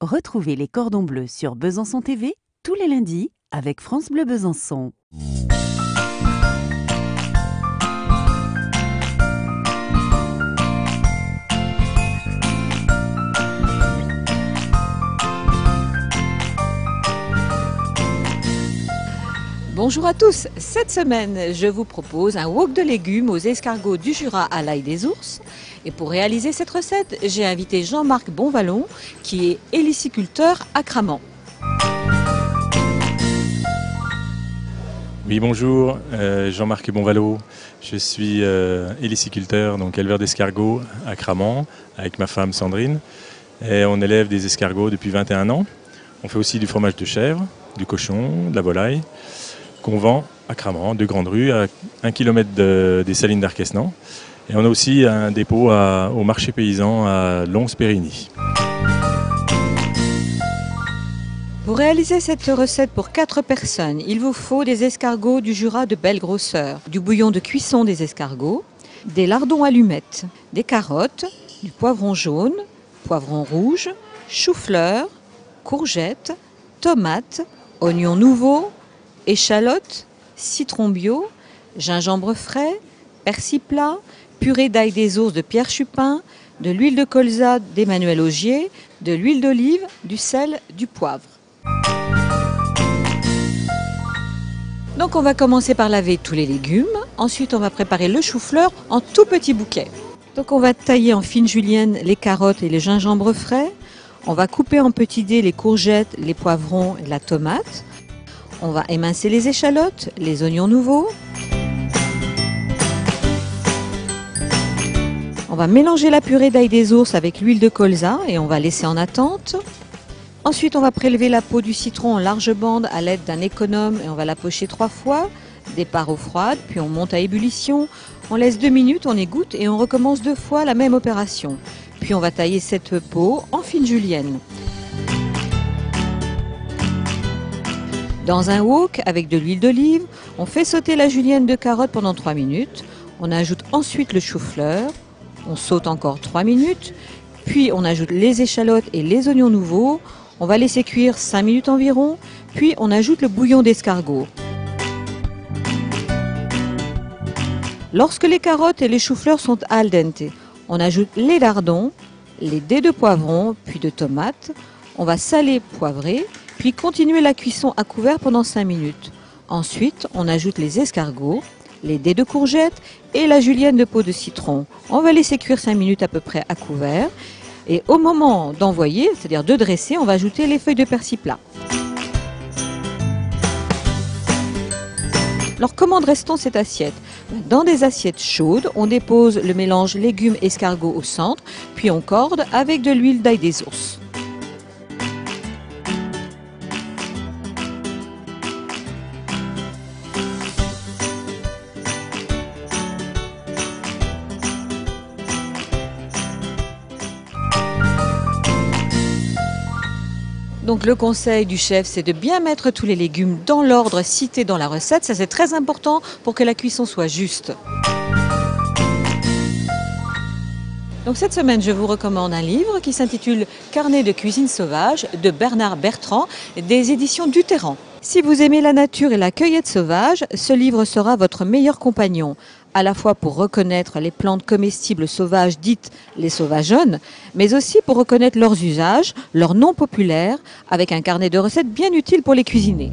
Retrouvez les cordons bleus sur Besançon TV tous les lundis avec France Bleu Besançon. Bonjour à tous, cette semaine je vous propose un wok de légumes aux escargots du Jura à l'ail des ours. Et pour réaliser cette recette, j'ai invité Jean-Marc Bonvallon qui est héliciculteur à Cramant. Oui, bonjour, Jean-Marc Bonvallon. Je suis héliciculteur, donc éleveur d'escargots à Cramant avec ma femme Sandrine. Et on élève des escargots depuis 21 ans. On fait aussi du fromage de chèvre, du cochon, de la volaille, qu'on vend à Cramant, de Grande Rue, à 1 km des Salines d'Arquesnan. Et on a aussi un dépôt au marché paysan à Lons-Périgny. Pour réaliser cette recette pour 4 personnes, il vous faut des escargots du Jura de belle grosseur, du bouillon de cuisson des escargots, des lardons allumettes, des carottes, du poivron jaune, poivron rouge, chou-fleur, courgettes, tomates, oignons nouveaux, échalotes, citron bio, gingembre frais, persil plat, purée d'ail des ours de Pierre Chupin, de l'huile de colza d'Emmanuel Augier, de l'huile d'olive, du sel, du poivre. Donc on va commencer par laver tous les légumes. Ensuite on va préparer le chou-fleur en tout petits bouquets. Donc on va tailler en fines juliennes les carottes et les gingembre frais. On va couper en petits dés les courgettes, les poivrons et la tomate. On va émincer les échalotes, les oignons nouveaux. On va mélanger la purée d'ail des ours avec l'huile de colza et on va laisser en attente. Ensuite, on va prélever la peau du citron en large bande à l'aide d'un économe et on va la pocher 3 fois. Départ eau froide, puis on monte à ébullition. On laisse 2 minutes, on égoutte et on recommence 2 fois la même opération. Puis on va tailler cette peau en fines juliennes. Dans un wok avec de l'huile d'olive, on fait sauter la julienne de carotte pendant 3 minutes. On ajoute ensuite le chou-fleur. On saute encore 3 minutes, puis on ajoute les échalotes et les oignons nouveaux. On va laisser cuire 5 minutes environ, puis on ajoute le bouillon d'escargot. Lorsque les carottes et les choux-fleurs sont al dente, on ajoute les lardons, les dés de poivron, puis de tomates. On va saler, poivrer, puis continuer la cuisson à couvert pendant 5 minutes. Ensuite, on ajoute les escargots, les dés de courgettes et la julienne de peau de citron. On va laisser cuire 5 minutes à peu près à couvert. Et au moment d'envoyer, c'est-à-dire de dresser, on va ajouter les feuilles de persil plat. Alors comment dresse-t-on cette assiette? Dans des assiettes chaudes, on dépose le mélange légumes escargots au centre, puis on corde avec de l'huile d'ail des ours. Donc le conseil du chef, c'est de bien mettre tous les légumes dans l'ordre cité dans la recette. Ça, c'est très important pour que la cuisson soit juste. Donc cette semaine, je vous recommande un livre qui s'intitule Carnet de cuisine sauvage de Bernard Bertrand des éditions du Terran. Si vous aimez la nature et la cueillette sauvage, ce livre sera votre meilleur compagnon, à la fois pour reconnaître les plantes comestibles sauvages dites les sauvageonnes, mais aussi pour reconnaître leurs usages, leurs noms populaires, avec un carnet de recettes bien utile pour les cuisiner.